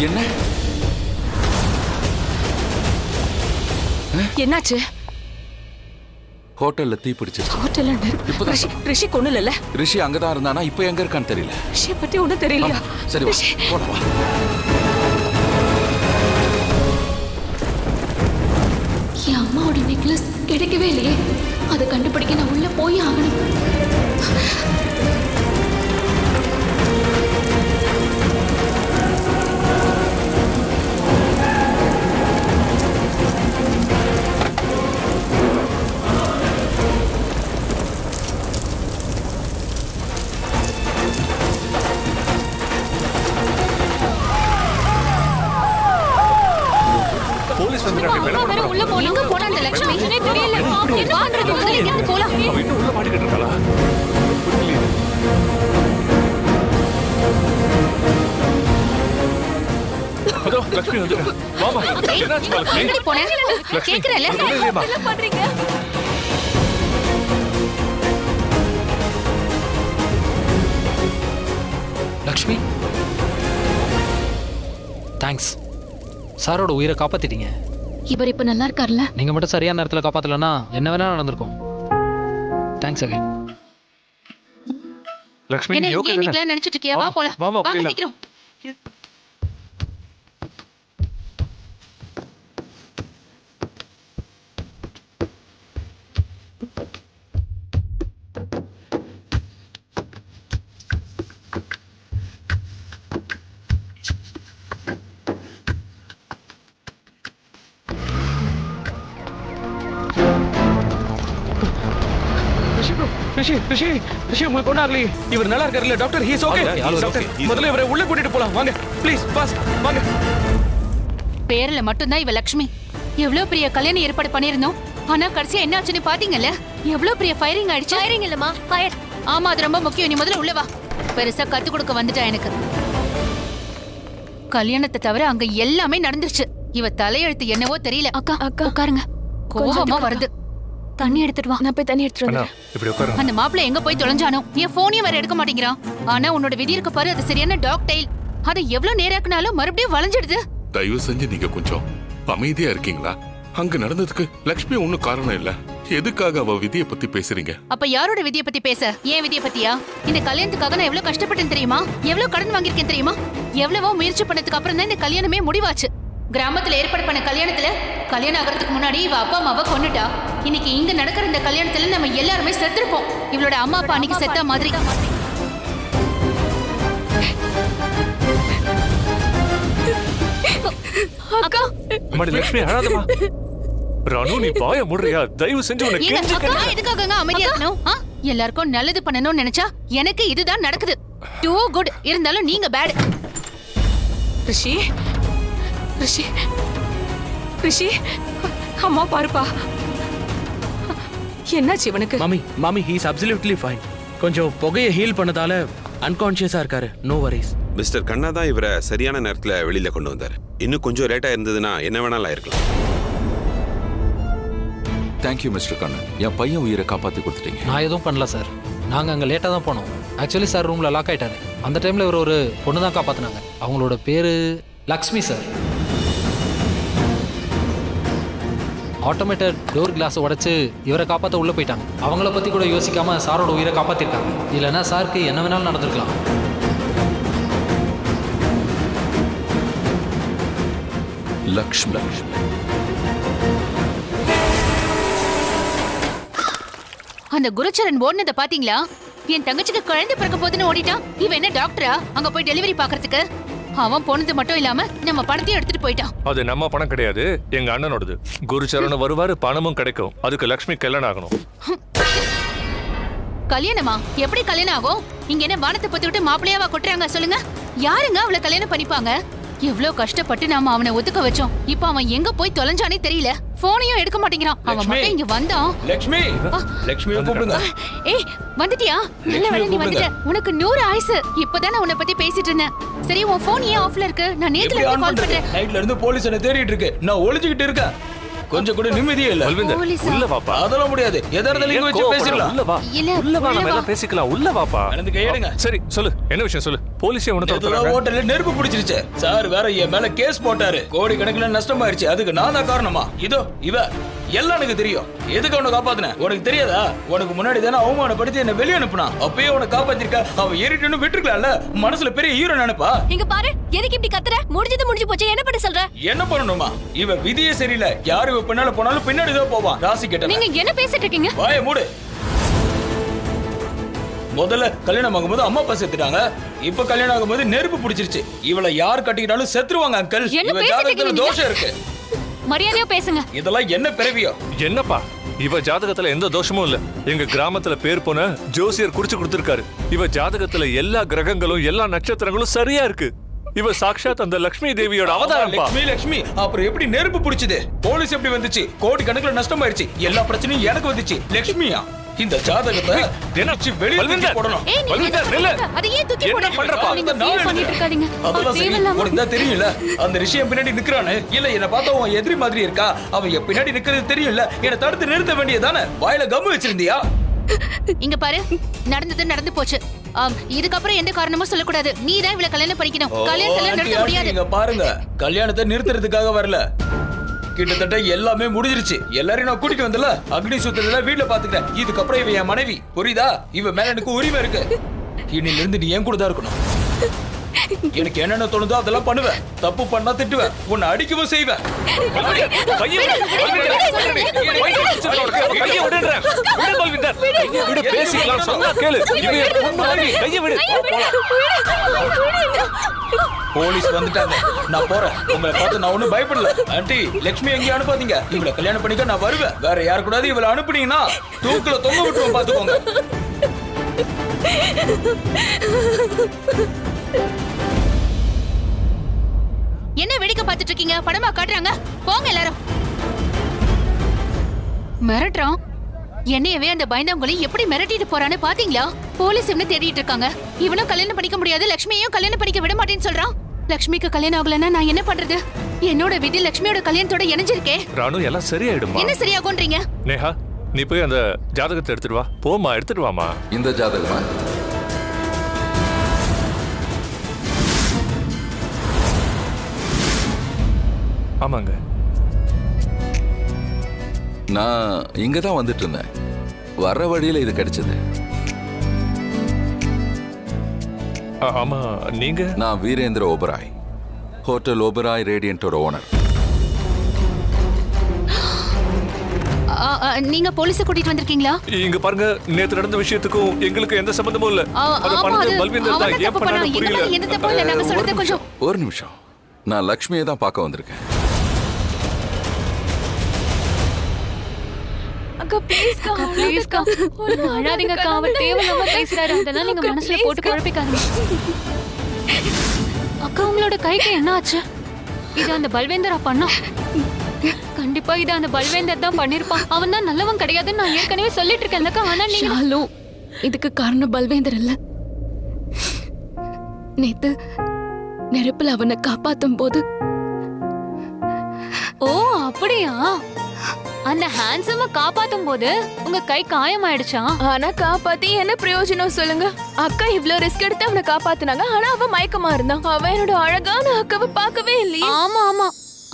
என்ன என்னாச்சு? ஹோட்டல்ல தீ பிடிச்சிருச்சு. ஹோட்டல்ல ரிஷி கொன்னுல. ரிஷி அங்கதான் இருந்தானா, இப்போ எங்க இருக்கான்னு தெரியல. ரிஷியை பத்தி ஒன்றும் தெரியலையா? சரி போலாம் வா. என் அம்மாவோட நெக்லஸ் கிடைக்கவே இல்லையே. அதை கண்டுபிடிக்க நான் உள்ள போய் ஆகணும். போலீஸ் வந்து உள்ள போன எங்க போனா அந்த லட்சுமி தெரியல. வாங்குறது முதல்ல இங்க போலாம். அவ இன்னும் உள்ள மாட்டிக்கிட்டு இருக்காளா? அதோ லட்சுமி வந்து வாமா. என்னாச்சு லட்சுமி? எங்க போன? கேக்குறல என்ன பண்றீங்க? லக்ஷ்மி, தேங்க்ஸ். சாரோட உயிரை காப்பாத்திட்டீங்க. இவர் இப்ப நல்லா இருக்கார்ல? நீங்க மட்டும் சரியான நேரத்துல காப்பாத்தலன்னா என்ன வேணா நடந்திருக்கும். Thanks again. லட்சுமி என்ன நீ ஓகே நீ நினைச்சிட்டு இருக்கியா? வா போலாம். வாமா வாங்க போலாம். சீக்கிரம். ரிஷி உங்களுக்கு ஒன்றும் ஆகலையே. இவர் நல்லா இருக்காருல்ல டாக்டர்? He's okay. டாக்டர் முதல்ல இவரை உள்ள கூட்டிட்டு போலாம். வாங்க ப்ளீஸ் ஃபாஸ்ட் வாங்க. பேர்ல மட்டும்தான் இவ லட்சுமி. எவ்வளவு பெரிய கல்யாணம் ஏற்பாடு பண்ணிருந்தோம். ஆனா கடைசியா என்ன ஆச்சுன்னு பாத்தீங்கல்ல? எவ்வளவு பெரிய ஃபயரிங் ஆயிடுச்சு. ஃபயரிங் இல்லமா, ஃபயர். ஆமா, அது ரொம்ப முக்கியம். நீ முதல்ல உள்ள வா. பெருசா கத்து கொடுக்க வந்துட்டா எனக்கு. கல்யாணத்தை தவிர அங்க எல்லாமே நடந்துருச்சு. இவ தலையெழுத்து என்னவோ தெரியல. அக்கா அக்கா உட்காருங்க. கோபமா வருது. தண்ணி எடுத்துட்டு வா. நான் போய் தண்ணி எடுத்துட்டு அண்ணா வரேன். இப்படி உட்காரு. அந்த மாப்பிள்ளை எங்க போய் தொலைஞ்சானோ? என் போனையும் வேற எடுக்க மாட்டேங்கிறான். ஆனா உன்னோட விதி இருக்க பாரு, அது சரியான டாக் டெயில். அதை எவ்வளவு நேராக்குனாலும் மறுபடியும் வளைஞ்சிடுது. தயவு செஞ்சு நீங்க கொஞ்சம் அமைதியா இருக்கீங்களா? அங்க நடந்ததுக்கு லக்ஷ்மி ஒண்ணும் காரணம் இல்ல. எதுக்காக அவ விதியை பத்தி பேசுறீங்க? அப்ப யாரோட விதியை பத்தி பேச? ஏன் விதியை பத்தியா? இந்த கல்யாணத்துக்காக நான் எவ்வளவு கஷ்டப்பட்டேன் தெரியுமா? எவ்வளவு கடன் வாங்கியிருக்கேன் தெரியுமா? எவ்வளவோ முயற்சி பண்ணதுக்கு அப்புறம் தான் இந்த கல்யாணமே முடிவாச்சு. கிராமத்துல ஏற்பாடு பண்ண கல்யாணத்துல கல்யாணம் ஆகிறதுக்கு முன்னாடி இவ அப்பா அம்மாவை கொன்னுட்டா. இன்னைக்கு இங்க நடக்கிற இந்த கல்யாணத்துல நம்ம எல்லாருமே செத்துருப்போம். இவளோட அம்மா அப்பா அன்னைக்கு செத்த மாதிரி. அக்கா அம்மாடி லட்சுமி அழாதமா. ராணு நீ பாய முடுறியா? தயவு செஞ்சு உன்னை கெஞ்சிக்கிறேன். எதுக்காக அமைதியா இருக்கணும்? எல்லாருக்கும் நல்லது பண்ணணும்னு நினைச்சா எனக்கு இதுதான் நடக்குது. Too good. இருந்தாலும் நீங்க பேட். ரிஷி ரிஷி ரிஷி அம்மா பாருப்பா. என்னாச்சு இவனுக்கு? மாமி ஹீஸ் அப்சல்யூட்லி ஃபைன். கொஞ்சம் புகையை ஹீல் பண்ணதால அன்கான்ஷியஸா இருக்காரு. No worries. மிஸ்டர் கண்ணா தான் இவரை சரியான நேரத்துல வெளியில கொண்டு வந்தார். இன்னும் கொஞ்சம் லேட்டா இருந்ததுன்னா என்ன வேணாலும் ஆயிருக்கலாம். Thank you mister Kannan. என் பையன் உயிரை காப்பாத்தி கொடுத்துட்டீங்க. நான் எதுவும் பண்ணல சார். நாங்க அங்க லேட்டா தான் போனோம். ஆக்சுவலி சார் ரூம்ல லாக் ஆயிட்டாரு. அந்த டைம்ல இவர் ஒரு பொண்ணு தான் காப்பாத்தினாங்க. அவங்களோட பேரு லக்ஷ்மி சார். ஆட்டோமேட்டட் டோர் கிளாஸை உடைச்சு இவரை காப்பாற்ற உள்ள போயிட்டாங்க. அவங்கள பத்தி கூட யோசிக்காம சாரோட உயிரை காப்பாத்திருக்காங்க. இல்லைன்னா சாருக்கு என்ன வேணாலும் நடந்திருக்கலாம். லக்ஷ்மி அந்த குருச்சரன் ஓடுனத பாத்தீங்களா? என் தங்கச்சிக்கு குழந்தை பிறக்க போதுன்னு ஓடிட்டான். இவன் என்ன டாக்டரா அங்க போய் டெலிவரி பாக்குறதுக்கு? அவன் போனது மட்டும் இல்லாம நம்ம பணத்தையும் எடுத்துட்டு போயிட்டான். அது நம்ம பணம் கிடையாது, எங்க அண்ணனோடது. குருச்சரணம் வருவாரு, பணமும் கிடைக்கும். அதுக்கு லட்சுமி கல்யாணம் ஆகணும். கல்யாணமா? எப்படி கல்யாணம் ஆகும்? இங்க என்ன வானத்தை பத்தி விட்டு மாப்பிள்ளையாவா கொட்டுறாங்க? சொல்லுங்க, யாருங்க அவளை கல்யாணம் பண்ணிப்பாங்க? எவ்வளவு கஷ்டப்பட்டு நாம அவனை ஒத்துக்க வச்சோம். இப்ப அவன் எங்க போய் தொலைஞ்சானே தெரியல. போனையும் எடுக்க மாட்டேங்கிறான். அவன் மட்டும் இங்க வந்தான். லக்ஷ்மி லக்ஷ்மியை கூப்பிடுங்க. ஏய் வந்துட்டியா? நல்ல வேளை நீ வந்துட்ட. உனக்கு 100 ஆயுசு. இப்பதானே உன்னை பத்தி பேசிட்டு இருந்தேன். சரி, உன் போன் ஏன் ஆஃப்ல இருக்கு? நான் நேத்துல இருந்து கால் பண்றேன். நைட்ல இருந்து போலீஸ் என்ன தேடிட்டு இருக்கு. நான் ஒளிஞ்சிக்கிட்டு இருக்கேன். கொஞ்சம் கூட நிம்மதியே இல்ல. பல்விந்தர் போலீஸா? உள்ள வாப்பா. அதெல்லாம் முடியாது. எதா இருந்தாலும் இங்க வச்சு கோவப்படுற, பேசிடலாம். உள்ள வா. இல்ல, உள்ள வா, உள்ள நம்ம வா. எல்லாம் பேசிக்கலாம். உள்ள வாப்பா. கலந்து கையெடுங்க. சரி சொல்லு, என்ன விஷயம் சொல்லு. போலீஸே உன்னை நேத்து தான் துரத்துறாங்க. ஹோட்டல்ல நெருப்பு பிடிச்சிருச்சு. சார் வேற என் மேல கேஸ் போட்டாரு. கோடி கணக்குல நஷ்டமாயிருச்சு. அதுக்கு நான் தான் காரணமா? இதோ இவ எல்லாம் எனக்கு தெரியும். எதுக்கு அவனை காப்பாத்தின உனக்கு தெரியாதா? உனக்கு முன்னாடி தானே அவமானப்படுத்தி என்ன வெளியே அனுப்புனா. அப்பயே அவனை காப்பாத்திருக்க. அவன் ஏறிட்டு விட்டுருக்கலாம்ல. மனசுல பெரிய ஹீரோ நினைப்பா. இங்க பாரு, எதுக்கு இப்படி கத்துற? முடிஞ்சு போச்சு. என்ன பண்ண சொல்ற? என்ன பண்ணணுமா? இவ விதியே சரியில்லை. யாரு இவ பின்னால போனாலும் பின்னாடி தான் போவான். ராசி கேட்ட நீங்க என்ன பேசிட்டு இருக்கீங்க? வாய மூடு. முதல்ல கல்யாணம் ஆகும்போது அம்மா அப்பா செத்துட்டாங்க. இப்ப கல்யாணம் ஆகும்போது நெருப்பு பிடிச்சிருச்சு. இவளை யார் கட்டிக்கிட்டாலும் செத்துருவாங்க அங்கிள். என்ன இவ பேசிட்டு ஜாதகத்துல இருக்கீங்க? தோஷம் இருக்கு. மரியாதையா பேசுங்க. இதெல்லாம் என்ன பிறவியோ? என்னப்பா இவ ஜாதகத்துல எந்த தோஷமும் இல்ல. எங்க கிராமத்துல பேர் போன ஜோசியர் குறிச்சு கொடுத்திருக்காரு. இவ ஜாதகத்துல எல்லா கிரகங்களும் எல்லா நட்சத்திரங்களும் சரியா இருக்கு. இவ சாக்ஷாத் அந்த லட்சுமி தேவியோட அவதாரம்ப்பா. லட்சுமி அப்புறம் எப்படி நெருப்பு பிடிச்சது? போலீஸ் எப்படி வந்துச்சு? கோடி கணக்குல நஷ்டமாயிருச்சு. எல்லா பிரச்சனையும் எனக்கு வந்துச்சு. லட்சுமியா இந்த ஜாதகத்தை என்ன வெளியே பல்விந்தர் போடணும். ஏய், நீங்க பல்விந்தர், நில்லு. அதை ஏன் தூக்கி என்ன போடுறீங்க? பண்றப்பா? நீங்க feel பண்ணிட்டு இருக்காதீங்க. அதெல்லாம் சரி. தேவையில்லாம உனக்கு தான் தெரியும்ல அந்த விஷயம் பின்னாடி நிக்கிறானு. இல்ல என்ன பார்த்தா அவன் எதிரி மாதிரி இருக்கா. அவன் என் பின்னாடி நிக்கிறது தெரியும்ல. என்ன தடுத்து நிறுத்த வேண்டியதானே? வாயில கம்மு வச்சிருந்தியா? இங்க பாரு, நடந்தது நடந்து போச்சு. இதுக்கப்புறம் எந்த காரணமும் சொல்லக்கூடாது. நீ தான் இவளை கல்யாணம் பண்ணிக்கணும். கல்யாணத்துல ஆண்டி, நிறுத்த ஆண்டி, முடியாது. இங்க பாருங்க, கல்யாணத்தை நிறுத்துறதுக்காக வரல. கிட்டத்தட்ட எல்லாமே முடிஞ்சிருச்சு. எல்லாரையும் நான் கூட்டிட்டு வந்தல. அக்னி சுத்தத்துல வீட்டுல பாத்துக்கிறேன். இதுக்கப்புறம் இவ என் மனைவி. புரியுதா? இவ மேல எனக்கு உரிமை இருக்கு. இன்னில இருந்து நீ என் கூட தான் இருக்கணும். எனக்கு என்னென்ன தோணுதோ அதெல்லாம் பண்ணுவேன். தப்பு பண்ணா திட்டுவேன். உன்னை அடிக்கவும் செய்வேன். கையை விடு. கையை விடுன்றேன். விடு பல்விந்தர். விடு, பேசிக்கலாம். சொன்னா கேளு. இவ உன் மனைவி. கையை விடு. போலீஸ் வந்துட்டாங்க. நான் போறேன். உங்களை பார்த்து நான் ஒண்ணும் பயப்படல. ஆண்டி, லட்சுமி எங்கேயும் அனுப்பாதீங்க. இவளை கல்யாணம் பண்ணிக்க நான் வருவேன். வேற யாரு கூடாது இவளை அனுப்புனீங்கன்னா தூக்குல தொங்க விட்டுருவோம். பாத்துக்கோங்க. என்ன வேடிக்கை பார்த்துட்டு இருக்கீங்க? படமா காட்டுறாங்க. போங்க எல்லாரும். மிரட்டுறான். என்னையவே அந்த பயந்தவங்களையும் எப்படி மிரட்டிட்டு போறான்னு பாத்தீங்களா? போலீஸ் இவனை தேடிட்டு இருக்காங்க. இவனும் கல்யாணம் பண்ணிக்க முடியாது. லட்சுமியையும் கல்யாணம் பண்ணிக்க விட மாட்டேன்னு சொல்றான். லட்சுமிக்கு கல்யாணம் ஆகலன்னா நான் என்ன பண்றது? என்னோட விதி லட்சுமியோட கல்யாணத்தோட இணைஞ்சிருக்கே. ராணு, எல்லாம் சரியாயிடுமா? என்ன சரியாகும்ன்றீங்க? நேஹா, நீ போய் அந்த ஜாதகத்தை எடுத்துட்டு வா. போமா, எடுத்துட்டு வாமா. இந்த ஜாதகமா? ஆமாங்க. நான் இங்க தான் வந்துட்டு இருந்தேன். வர்ற வழியில இது கிடைச்சது. ஆமா, நீங்க? நான் வீரேந்திர ஓபராய், ஹோட்டல் ஓபராய் ரேடியன்ட்டோட ஓனர். நீங்க போலீஸ கூட்டிட்டு வந்திருக்கீங்களா? இங்க பாருங்க, நேத்து நடந்த விஷயத்துக்கும் எங்களுக்கு எந்த சம்பந்தமும் இல்ல. அது பண்ணது பல்விந்தர் தான். ஏன் பண்ணாரு புரியல. எந்த தப்பும் இல்ல. நாங்க சொல்றது கொஞ்சம் ஒரு நிமிஷம். நான் லக்ஷ்மியை தான் பார்க்க வந்திருக்கேன். அக்கா ப்ளீஸ்க்கா, ப்ளீஸ்க்கா. அழாதீங்கக்கா. அவர் தேவையில்லாம பேசுறாரு. அதெல்லாம் நீங்க மனசுல போட்டு குழப்பிக்காதீங்க. அக்கா, உங்களோட கைக்கு என்ன ஆச்சு? இது அந்த பல்வேந்தரா பண்ணா? கண்டிப்பா இது அந்த பல்வேந்தர் தான் பண்ணிருப்பான். அவன் தான் நல்லவன் கிடையாதுன்னு நான் ஏற்கனவே சொல்லிட்டு இருக்கேன்லக்கா. ஆனா நீங்க இதுக்கு காரணம் பல்வேந்தர் இல்ல. நேத்து நெருப்புல அவனை காப்பாத்தும் போது. ஓ அப்படியா? அந்த ஹேண்ட்ஸம காப்பாத்தும் போது உங்க கை காயமாயிடுச்சா? ஆனா காப்பாத்தி என்ன பிரயோஜனம் சொல்லுங்க? அக்கா இவ்ளோ ரிஸ்க் எடுத்து அவனை காப்பாத்துனாங்க. ஆனா அவன் மயக்கமா இருந்தான். அவன் என்னோட அழகான அக்காவை பார்க்கவே இல்லையே. ஆமா ஆமா.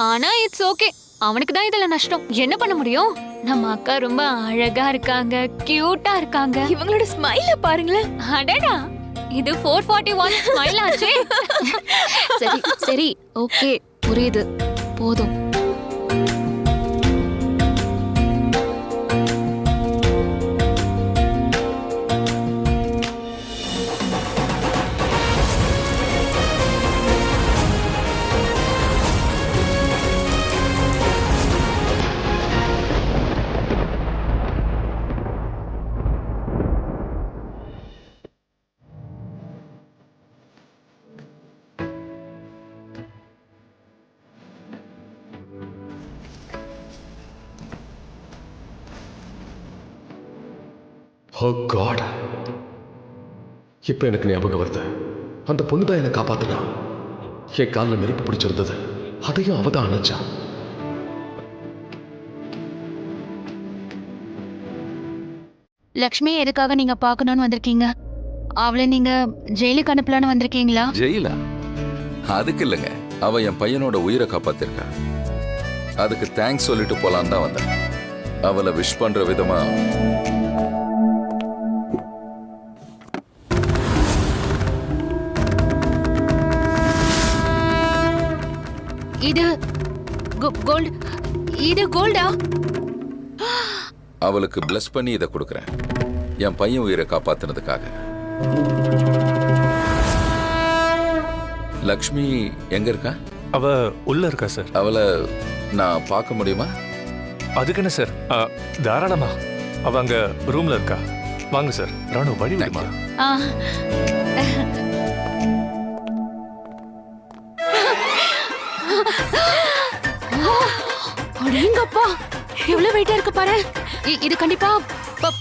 ஆனா இட்ஸ் ஓகே. அவனுக்கு தான் இதுல நஷ்டம். என்ன பண்ண முடியும்? நம்ம அக்கா ரொம்ப அழகா இருக்காங்க, கியூட்டா இருக்காங்க. இவங்களோட ஸ்மைல பாருங்களேன். அடடா, இது 441 ஸ்மைல் ஆச்சே. சரி சரி, ஓகே, புரியுது, போதும். ஓ காட், இப்போ எனக்கு ஞாபகம் வருது. அந்த பொண்ணு தான் என்னை காப்பாத்துனா. என் காலில் நெருப்பு பிடிச்சிருந்தது. அதையும் அவ தான் அணைச்சா. லக்ஷ்மி எதுக்காக நீங்க பார்க்கணும்னு வந்திருக்கீங்க? அவளை நீங்க ஜெயிலுக்கு அனுப்பலான்னு வந்திருக்கீங்களா? ஜெயிலா? அதுக்கு இல்லைங்க, அவ என் பையனோட உயிரை காப்பாத்திருக்கா. அதுக்கு தேங்க்ஸ் சொல்லிட்டு போலான்னு தான் வந்தேன். அவளை விஷ் பண்ற விதமா இது கோல்டு. இது கோல்டா? அவளுக்கு பிளஸ் பண்ணி இதை கொடுக்குறேன், என் பையன் உயிரை காப்பாத்துனதுக்காக. லக்ஷ்மி எங்க இருக்கா? அவ உள்ள இருக்கா சார். அவளை நான் பார்க்க முடியுமா? அதுக்கு என்ன சார், தாராளமா. அவ அங்க ரூம்ல இருக்கா. வாங்க சார். ராணு வழி விடுமா. அடேங்கப்பா, எவ்வளவு வெயிட்டா இருக்கு பாரு. இது கண்டிப்பா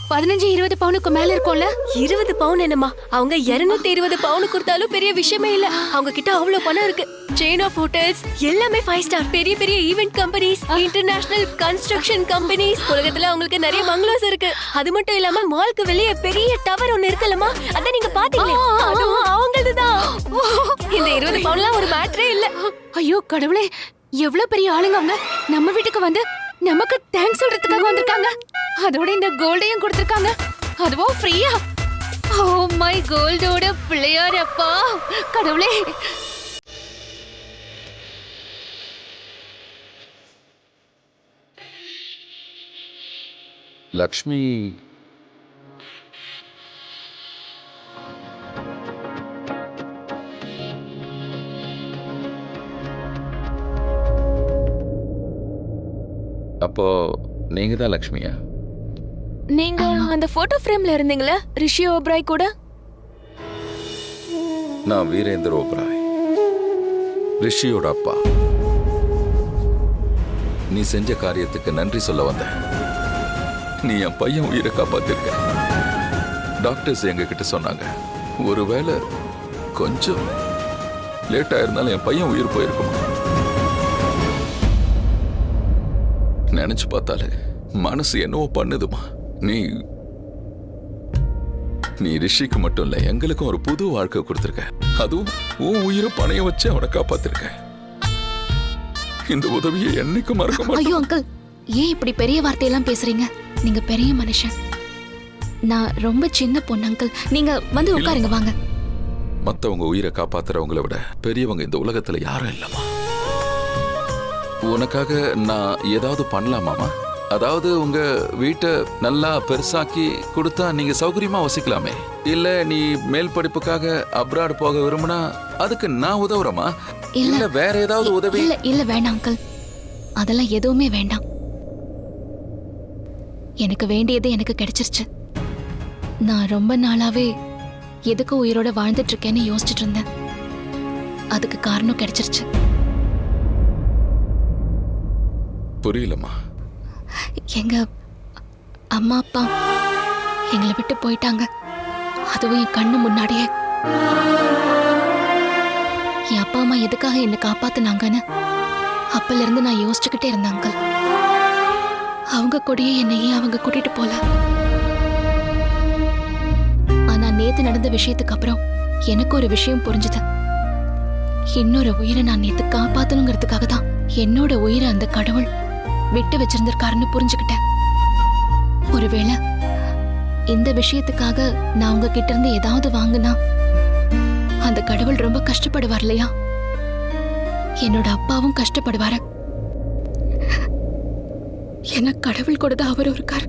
15-20 பவுனுக்கு மேல இருக்கும்ல. 20 பவுன் என்னமா? அவங்க 220 பவுன் கொடுத்தாலும் பெரிய விஷயமே இல்ல. அவங்க கிட்ட அவ்வளவு பணம் இருக்கு. செயின் ஆஃப் ஹோட்டல்ஸ், எல்லாமே 5 ஸ்டார். பெரிய பெரிய event companies, international construction companies. உலகத்துல அவங்களுக்கு நிறைய பங்களோஸ் இருக்கு. அது மட்டும் இல்லாம மால்க்கு வெளியே பெரிய டவர் ஒன்னு இருக்குல்லமா, அத நீங்க பாத்தீங்களா? அதுவும் அவங்களதுதான். இந்த 20 பவுன்லாம் ஒரு மேட்டரே இல்ல. ஐயோ கடவுளே, எவ்வளவு பெரிய ஆளுங்க அவங்க. நம்ம வீட்டுக்கு வந்து நமக்கு தேங்க்ஸ் சொல்றதுக்காக வந்திருக்காங்க. அதோட இந்த கோல்டையும் கொடுத்திருக்காங்க, அதுவும் ஃப்ரீயா. ஓ மை கோல்டோட பிள்ளையார் அப்பா, கடவுளே. லக்ஷ்மி அப்போ நீங்க தான் லக்ஷ்மியா? நீங்க அந்த போட்டோ ஃப்ரேம்ல இருந்தீங்களா ரிஷி ஓப்ராய் கூட? நான் வீரேந்தர் ஓப்ராய், ரிஷியோட அப்பா. நீ செஞ்ச காரியத்துக்கு நன்றி சொல்ல வந்தேன். நீ என் பையன் உயிரை காப்பாத்திருக்க. டாக்டர்ஸ் எங்க கிட்ட சொன்னாங்க, ஒருவேளை கொஞ்சம் லேட்டா இருந்தாலும் என் பையன் உயிர் போயிருக்குமா. நினைச்சு பார்த்தாலே மனசு என்னவோ பண்ணுதுமா. நீ ரிஷிக்கு மட்டும் இல்ல, எங்களுக்கும் ஒரு புது வாழ்க்கை கொடுத்திருக்க. அதுவும் உன் உயிரை பணைய வச்சு அவனை காப்பாத்திருக்க. இந்த உதவியை என்னைக்கும் மறக்க மாட்டேன். ஐயோ அங்கிள், ஏன் இப்படி பெரிய வார்த்தையெல்லாம் பேசுறீங்க? நீங்க பெரிய மனுஷன், நான் ரொம்ப சின்ன பொண்ணு. அங்கிள் நீங்க வந்து உட்காருங்க, வாங்க. மத்தவங்க உயிரை காப்பாத்துறவங்களை விட பெரியவங்க இந்த உலகத்துல யாரும் இல்லம்மா. உனக்காக நான் ஏதாவது பண்ணலாமாமா? அதாவது உங்க வீட்டை நல்லா பெருசாக்கி கொடுத்தா நீங்க சௌகரியமா வசிக்கலாமே. இல்ல நீ மேல் படிப்புக்காக அப்ராட் போக விரும்பினா அதுக்கு நான் உதவுறமா? இல்ல வேற ஏதாவது உதவி? இல்ல வேண்டாம் அங்கிள், அதெல்லாம் எதுவுமே வேண்டாம். எனக்கு வேண்டியது எனக்கு கிடைச்சிருச்சு. நான் ரொம்ப நாளாவே எதுக்கு உயிரோட வாழ்ந்துட்டு இருக்கேன்னு யோசிச்சுட்டு இருந்தேன். அதுக்கு காரணம் கிடைச்சிருச்சு. புரியலம்மா. எங்க அம்மா அப்பா எங்களை விட்டு போயிட்டாங்க, அதுவும் என் கண்ணு முன்னாடியே. என் அப்பா அம்மா எதுக்காக என்னை காப்பாத்துனாங்கன்னு அப்பல இருந்து நான் யோசிச்சுக்கிட்டே இருந்தேன் அங்கிள். அவங்க கூடயே என்னையே அவங்க கூட்டிட்டு போல. ஆனா நேத்து நடந்த விஷயத்துக்கு அப்புறம் எனக்கு ஒரு விஷயம் புரிஞ்சுது. இன்னொரு உயிரை நான் நேத்து காப்பாத்தணுங்கிறதுக்காக தான் என்னோட உயிரை அந்த கடவுள் விட்டு வச்சிருந்திருக்காருன்னு புரிஞ்சுக்கிட்டேன். ஒருவேளை இந்த விஷயத்துக்காக நான் உங்க கிட்ட இருந்து ஏதாவது வாங்கினா அந்த கடவுள் ரொம்ப கஷ்டப்படுவார் இல்லையா? என்னோட அப்பாவும் கஷ்டப்படுவாரு. என்ன கடவுள் கூட தான் அவரும் இருக்கார்.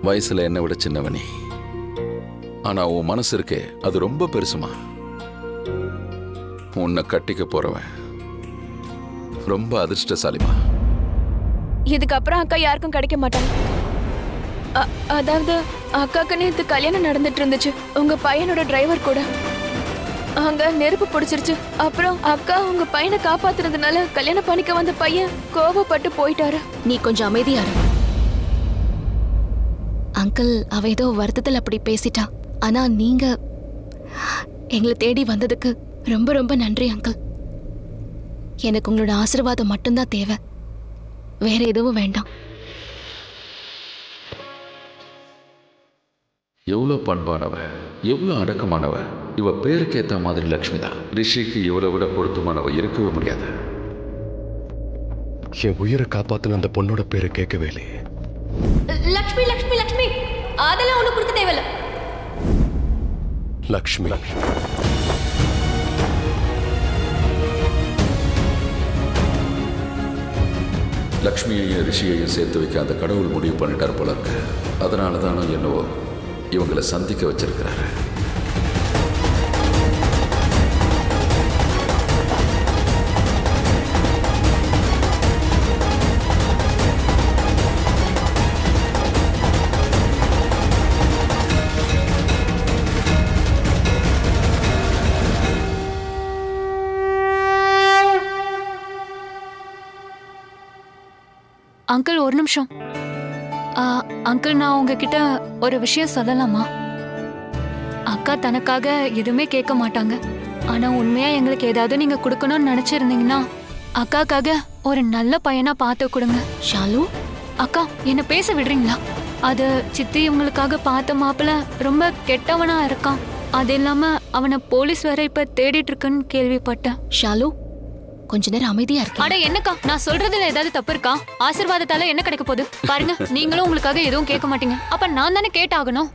வயசுல என்னை விட சின்னவனே, ஆனா உன் மனசு இருக்கே அது ரொம்ப பெருசுமா. உன்னை கட்டிக்க போறவன் ரொம்ப அதிர்ஷ்டசாலிமா. இதுக்கப்புறம் அக்கா யாருக்கும் கிடைக்க மாட்டாங்க. அதாவது அக்காக்கு நேத்து கல்யாணம் நடந்துட்டு இருந்துச்சு உங்க பையனோட டிரைவர் கூட. அங்க நெருப்பு பிடிச்சிருச்சு. அப்புறம் அக்கா உங்க பையனை காப்பாத்துறதுனால கல்யாணம் பண்ணிக்க வந்த பையன் கோபப்பட்டு போயிட்டாரு. நீ கொஞ்சம் அமைதியா இரு அங்கிள். அவ ஏதோ வருத்தத்தில் அப்படி பேசிட்டா. ஆனா நீங்க எங்களை தேடி வந்ததுக்கு ரொம்ப ரொம்ப நன்றி அங்கிள். எனக்கு உங்களோட ஆசீர்வாதம் மட்டும்தான் தேவை, வேற எதுவும் வேண்டாம். எவ்வளோ பண்பானவ, எவ்வளோ அடக்கமானவ. இவ பேருக்கு ஏற்ற மாதிரி லக்ஷ்மி தான். ரிஷிக்கு இவளை விட பொருத்தமானவ இருக்கவே முடியாது. என் உயிரை காப்பாத்தின அந்த பொண்ணோட பேரை கேட்கவே இல்லையே. லக்ஷ்மி லக்ஷ்மி லக்ஷ்மி, அதெல்லாம் ஒண்ணு கொடுக்க தேவையில்ல. லக்ஷ்மி. லக்ஷ்மியையும் ரிஷியையும் சேர்த்து வைக்க அந்த கடவுள் முடிவு பண்ணிட்டார் போல இருக்கு. அதனால தானோ என்னவோ இவங்களை சந்திக்க வச்சிருக்கிறாரு. அங்கிள் ஒரு நிமிஷம். அங்கிள், நான் உங்ககிட்ட ஒரு விஷயம் சொல்லலாமா? அக்கா தனக்காக எதுவுமே கேட்க மாட்டாங்க. ஆனா உண்மையா எங்களுக்கு ஏதாவது நீங்க கொடுக்கணும்னு நினைச்சிருந்தீங்கன்னா அக்காக்காக ஒரு நல்ல பையனா பார்த்து கொடுங்க. ஷாலு, அக்கா என்ன பேச விடுறீங்களா? அது சித்தி உங்களுக்காக பார்த்த மாப்பிள்ள ரொம்ப கெட்டவனா இருக்கான். அது இல்லாம அவனை போலீஸ் வேற இப்ப தேடிட்டு இருக்குன்னு கேள்விப்பட்டேன். ஷாலு, கொஞ்ச நேரம் அமைதியா இருக்கு. அட என்னக்கா, நான் சொல்றதுல ஏதாவது தப்பு இருக்கா? ஆசீர்வாதத்தால என்ன கிடைக்க போகுது? பாருங்க, நீங்களும் உங்களுக்காக எதுவும் கேட்க மாட்டீங்க. அப்ப நான் தானே கேட்டாகணும்.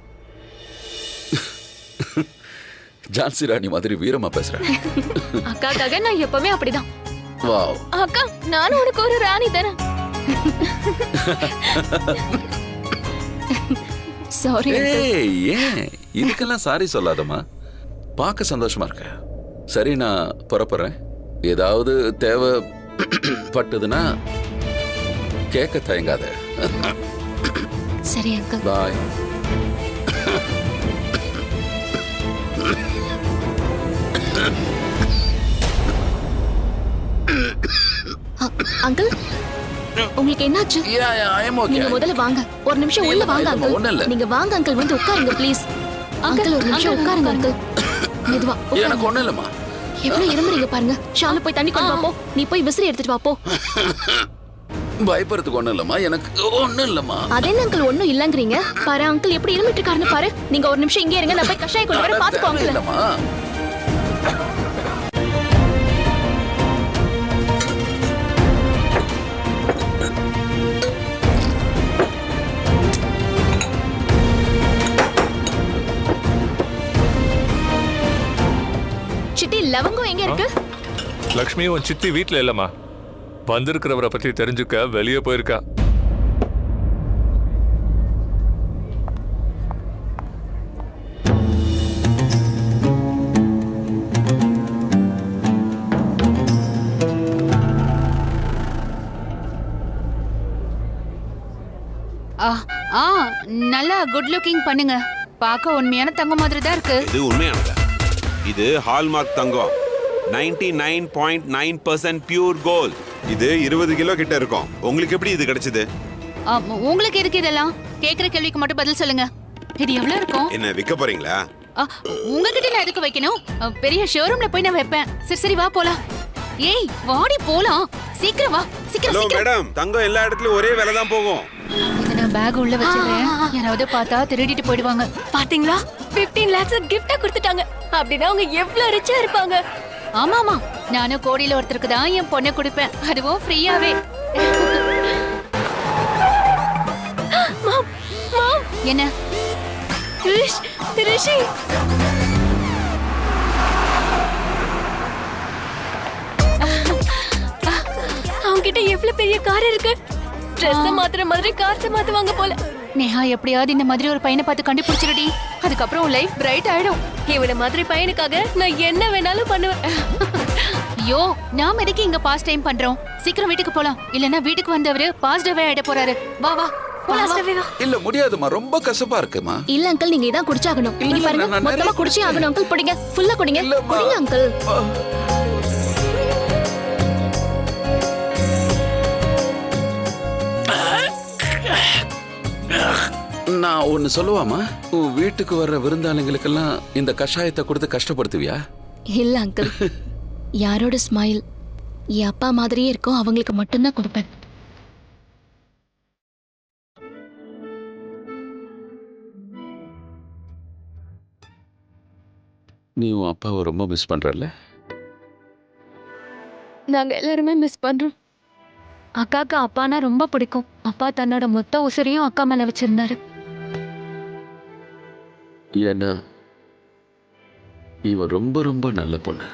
ஜான்சி ராணி மாதிரி வீரமா பேசுறேன். அக்காக்காக நான் எப்பவுமே அப்படிதான். வாவ். அக்கா, நானும் உனக்கு ஒரு ராணி தானே. சாரி. ஏய், ஏன் இதுக்கெல்லாம் சாரி சொல்லாதம்மா. பார்க்க சந்தோஷமா இருக்க. சரி, நான் புறப்படுறேன். ஏதாவது தேவைப்பட்டதுன்னா கேட்க தயங்காத. சரி அங்கிள். பாய். அங்கிள், உங்களுக்கு என்னாச்சு? நீங்க முதல்ல வாங்க, ஒரு நிமிஷம் உள்ள வாங்க அங்கிள். நீங்க வாங்க அங்கிள், வந்து உட்காருங்க ப்ளீஸ். அங்கிள் ஒரு நிமிஷம் உட்காருங்க அங்கிள். மெதுவா. எனக்கு ஒண்ணும் இல்லம்மா. எவ்வளவு இருமுறீங்க பாருங்க. ஷாலு, போய் தண்ணி கொண்டு வா போ. நீ போய் விசிறி எடுத்துட்டு வா போ. பயப்படுறதுக்கு ஒண்ணும் இல்லம்மா. எனக்கு ஒண்ணும் இல்லம்மா. அதென்ன அங்கிள் ஒண்ணும் இல்லங்கறீங்க? பாரு அங்கிள் எப்படி இருமிட்டு இருக்காருன்னு பாரு. நீங்க ஒரு நிமிஷம் இங்கே இருங்க, நான் போய் கஷாயம் கொண்டு வர பாத்துக்கோ அங்கிள். இல்லம்மா. சித்தி, லவங்கம் எங்க இருக்கு? லக்ஷ்மி உன் சித்தி வீட்ல இல்லம்மா. வந்திருக்கிறவரை பத்தி தெரிஞ்சுக்க வெளியே போயிருக்கா. நல்லா குட் லுக்கிங் பண்ணுங்க. பார்க்க உண்மையான தங்கம் மாதிரி தான் இருக்கு. இது உண்மையானதா? இது ஹால்மார்க் தங்கம். 99.9% பியூர் கோல்ட். இது 20 கிலோ கிட்ட இருக்கும். உங்களுக்கு எப்படி இது கிடைச்சது? உங்களுக்கு எதுக்கு இதெல்லாம்? கேக்குற கேள்விக்கு மட்டும் பதில் சொல்லுங்க. இது எவ்வளவு இருக்கும்? என்ன விற்க போறீங்களா? உங்ககிட்ட நான் எதுக்கு வைக்கணும்? பெரிய ஷோரூம்ல போய் நான் வைப்பேன். சரி சரி, வா போலாம். ஏய் வாடி போலாம். சீக்கிரம் வா. சீக்கிரம். ஹலோ மேடம், தங்கம் எல்லா இடத்துலயும் ஒரே விலை தான் போகும். இத நான் பேக் உள்ள வச்சிடுறேன். யாராவது பார்த்தா திருடிட்டு போயிடுவாங்க. பாத்தீங்களா, 15 lakhs கிஃப்டா கொடுத்துட்டாங்க. அப்படின்னா அவங்க எவ்வளவு ரிச்சா இருப்பாங்க. ஆமா ஆமா, நானும் கோடியில ஒருத்தருக்கு தான் என் பொண்ணை கொடுப்பேன், அதுவும் ஃப்ரீயாவே. என்ன ரிஷி, அவங்க கிட்ட எவ்வளவு பெரிய கார் இருக்கு. ட்ரெஸ் மாத்துற மாதிரி கார்ஸ் மாத்துவாங்க போல. நேஹா, எப்படியாவது இந்த மாதிரி ஒரு பையனை பார்த்து கண்டுபிடிச்சிருடி. அதுக்கப்புறம் உன் லைஃப் பிரைட் ஆயிடும். இவன மாதிரி பையனுக்காக நான் என்ன வேணாலும் பண்ணுவேன். ஐயோ, நாம எதுக்கு இங்க பாஸ் டைம் பண்றோம்? சீக்கிரம் வீட்டுக்கு போலாம். இல்லனா வீட்டுக்கு வந்தவரு பாஸ் டவே ஆயிட போறாரு. வா வா இல்ல முடியாதுமா, ரொம்ப கசப்பா இருக்குமா. இல்ல அங்கிள், நீங்க இதான் குடிச்சாகணும். இங்க பாருங்க, மொத்தமா குடிச்சே ஆகணும் அங்கிள். குடிங்க, ஃபுல்லா குடிங்க. குடிங்க அங்கிள். நான் ஒன்னு சொல்லுவாமா? உன் வீட்டுக்கு வர்ற விருந்தாளிங்களுக்கெல்லாம் இந்த கஷாயத்தை கொடுத்து கஷ்டப்படுத்துவியா? இல்ல அங்கிள், யாரோட ஸ்மைல் என் அப்பா மாதிரியே இருக்கும் அவங்களுக்கு மட்டும்தான் கொடுப்பேன். நீ உன் அப்பாவை ரொம்ப மிஸ் பண்றல்ல? நாங்க எல்லாருமே மிஸ் பண்றோம். அக்காக்கு அப்பானா ரொம்ப பிடிக்கும். அப்பா தன்னோட மொத்த உசிரையும் அக்கா மேல வச்சிருந்தாரு. ஏன்னா இவ ரொம்ப ரொம்ப நல்ல பொண்ணு.